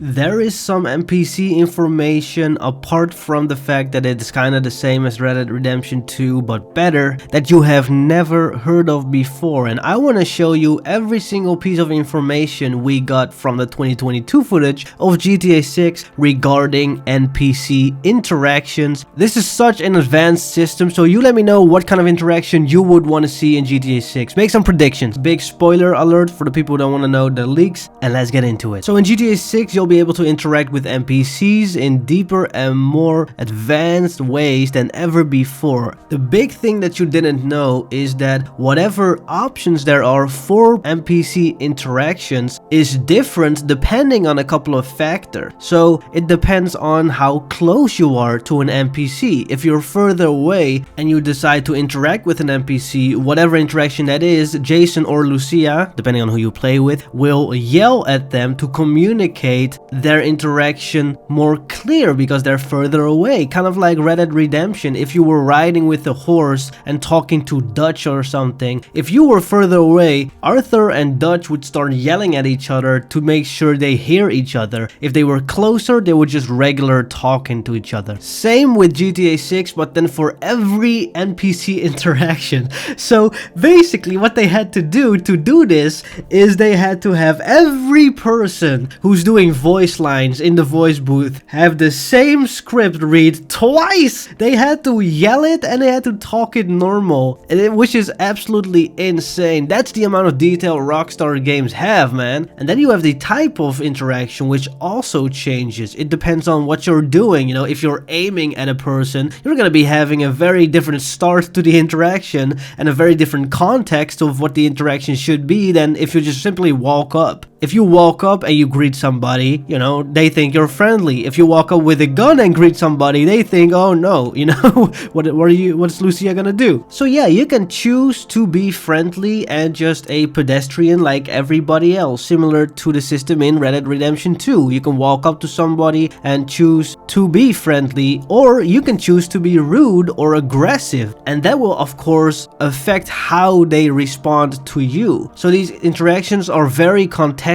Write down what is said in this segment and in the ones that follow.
There is some NPC information apart from the fact that it's kinda the same as Red Dead Redemption 2 but better that you have never heard of before, and I wanna show you every single piece of information we got from the 2022 footage of GTA 6 regarding NPC interactions. This is such an advanced system, so you let me know what kind of interaction you would want to see in GTA 6. Make some predictions. Big spoiler alert for the people who don't want to know the leaks, and let's get into it. So in GTA 6 you'll be able to interact with NPCs in deeper and more advanced ways than ever before. The big thing that you didn't know is that whatever options there are for NPC interactions is different depending on a couple of factors. So it depends on how close you are to an NPC. If you're further away and you decide to interact with an NPC, whatever interaction that is, Jason or Lucia, depending on who you play with, will yell at them to communicate their interaction more clear because they're further away. Kind of like Red Dead Redemption. If you were riding with a horse and talking to Dutch or something, if you were further away, Arthur and Dutch would start yelling at each other to make sure they hear each other. If they were closer, they would just regular talking to each other. Same with GTA 6, but then for every NPC interaction. So basically what they had to do this is they had to have every person who's doing voice lines in the voice booth have the same script read twice. They had to yell it and they had to talk it normal, which is absolutely insane. That's the amount of detail Rockstar games have, man. And then you have the type of interaction, which also changes. It depends on what you're doing. You know, if you're aiming at a person, you're gonna be having a very different start to the interaction and a very different context of what the interaction should be than if you just simply walk up. If you walk up and you greet somebody, you know, they think you're friendly. If you walk up with a gun and greet somebody, they think, oh no, you know, what's Lucia gonna do? So yeah, you can choose to be friendly and just a pedestrian like everybody else, similar to the system in Red Dead Redemption 2. You can walk up to somebody and choose to be friendly, or you can choose to be rude or aggressive, and that will of course affect how they respond to you. So these interactions are very contextual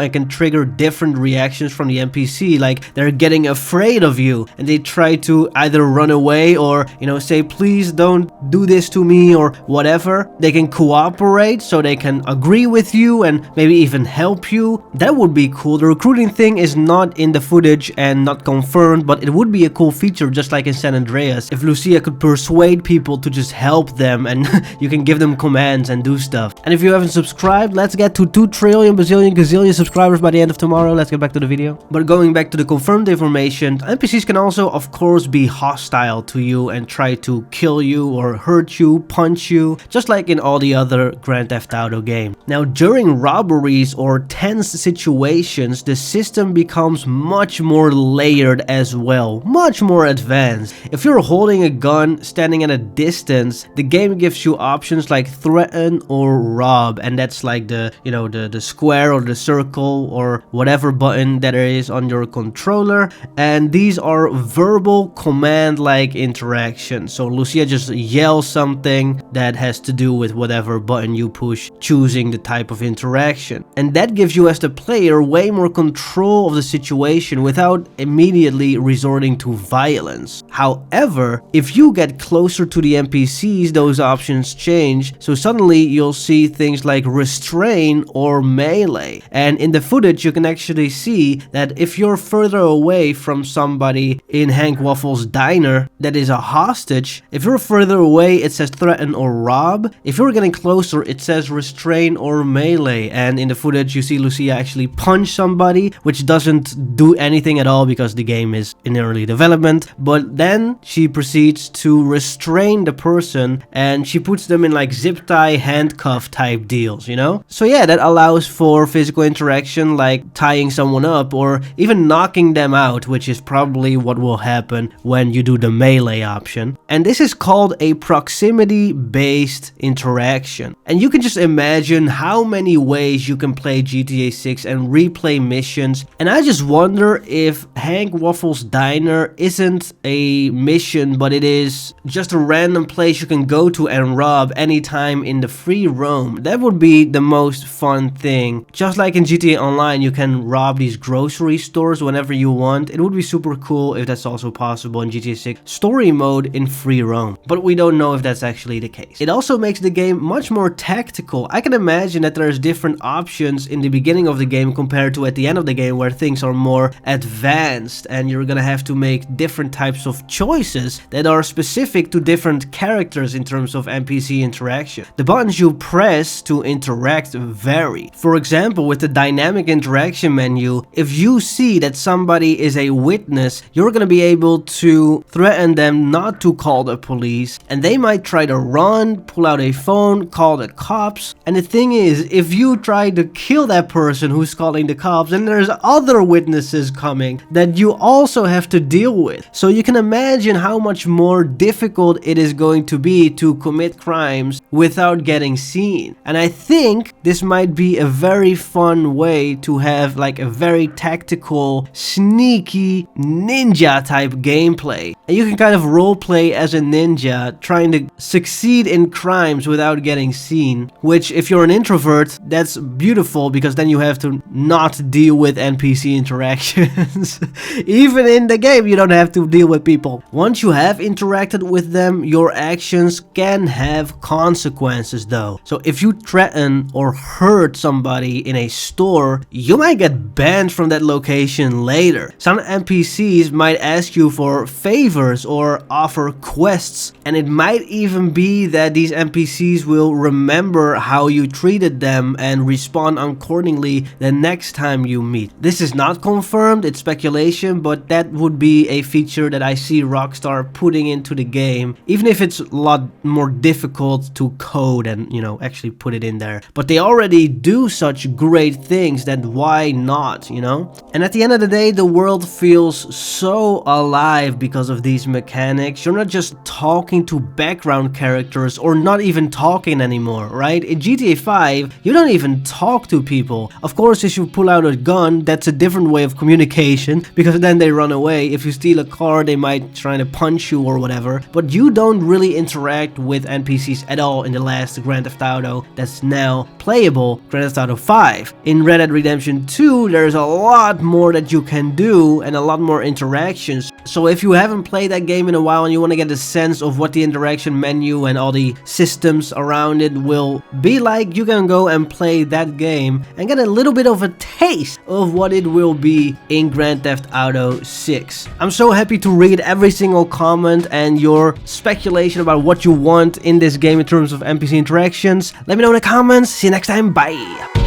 and can trigger different reactions from the NPC, like they're getting afraid of you and they try to either run away or, you know, say please don't do this to me or whatever. They can cooperate, so they can agree with you and maybe even help you. That would be cool. The recruiting thing is not in the footage and not confirmed, but it would be a cool feature, just like in San Andreas, if Lucia could persuade people to just help them and you can give them commands and do stuff. And if you haven't subscribed, let's get to 2 trillion bazillion gazillion subscribers by the end of tomorrow. Let's get back to the video. But going back to the confirmed information, NPCs can also of course be hostile to you and try to kill you or hurt you, punch you, just like in all the other Grand Theft Auto games. Now during robberies or tense situations, the system becomes much more layered as well, much more advanced. If you're holding a gun standing at a distance, the game gives you options like threaten or rob, and that's like the, you know, the square or the circle or whatever button that there is on your controller, and these are verbal command like interactions. So Lucia just yells something that has to do with whatever button you push, choosing the type of interaction, and that gives you as the player way more control of the situation without immediately resorting to violence. However, if you get closer to the NPCs, those options change, so suddenly you'll see things like restrain or melee. And in the footage you can actually see that if you're further away from somebody in Hank Waffle's diner that is a hostage, if you're further away it says threaten or rob. If you're getting closer it says restrain or melee. And in the footage you see Lucia actually punch somebody, which doesn't do anything at all because the game is in early development, but then she proceeds to restrain the person and she puts them in like zip tie handcuff type deals, you know? So yeah, that allows for physical interaction like tying someone up or even knocking them out, which is probably what will happen when you do the melee option. And this is called a proximity based interaction. And you can just imagine how many ways you can play GTA 6 and replay missions. And I just wonder if Hank Waffle's diner isn't a a mission, but it is just a random place you can go to and rob anytime in the free roam. That would be the most fun thing. Just like in GTA Online, you can rob these grocery stores whenever you want. It would be super cool if that's also possible in GTA 6 story mode in free roam, but we don't know if that's actually the case. It also makes the game much more tactical. I can imagine that there's different options in the beginning of the game compared to at the end of the game, where things are more advanced and you're gonna have to make different types of choices that are specific to different characters in terms of NPC interaction. The buttons you press to interact vary. For example, with the dynamic interaction menu, if you see that somebody is a witness, you're gonna be able to threaten them not to call the police, and they might try to run, pull out a phone, call the cops. And the thing is, if you try to kill that person who's calling the cops, and there's other witnesses coming that you also have to deal with. So you can imagine how much more difficult it is going to be to commit crimes without getting seen. And I think this might be a very fun way to have like a very tactical, sneaky ninja type gameplay. And you can kind of roleplay as a ninja trying to succeed in crimes without getting seen, which if you're an introvert, that's beautiful because then you have to not deal with NPC interactions. Even in the game, you don't have to deal with people. Once you have interacted with them, your actions can have consequences though. So if you threaten or hurt somebody in a store, you might get banned from that location later. Some NPCs might ask you for favors or offer quests, and it might even be that these NPCs will remember how you treated them and respond accordingly the next time you meet. This is not confirmed, it's speculation, but that would be a feature that I see Rockstar putting into the game, even if it's a lot more difficult to code and, you know, actually put it in there. But they already do such great things that why not, you know? And at the end of the day, the world feels so alive because of these mechanics. You're not just talking to background characters or not even talking anymore, right? In GTA 5, you don't even talk to people. Of course, if you pull out a gun, that's a different way of communication because then they run away. If you steal a car, they might try to punch you or whatever, but you don't really interact with NPCs at all in the last Grand Theft Auto that's now playable, Grand Theft Auto 5. In Red Dead Redemption 2, there's a lot more that you can do and a lot more interactions. So if you haven't played that game in a while and you want to get a sense of what the interaction menu and all the systems around it will be like, you can go and play that game and get a little bit of a taste of what it will be in Grand Theft Auto 6. I'm so happy to read every single comment and your speculation about what you want in this game in terms of NPC interactions. Let me know in the comments. See you next time. Bye.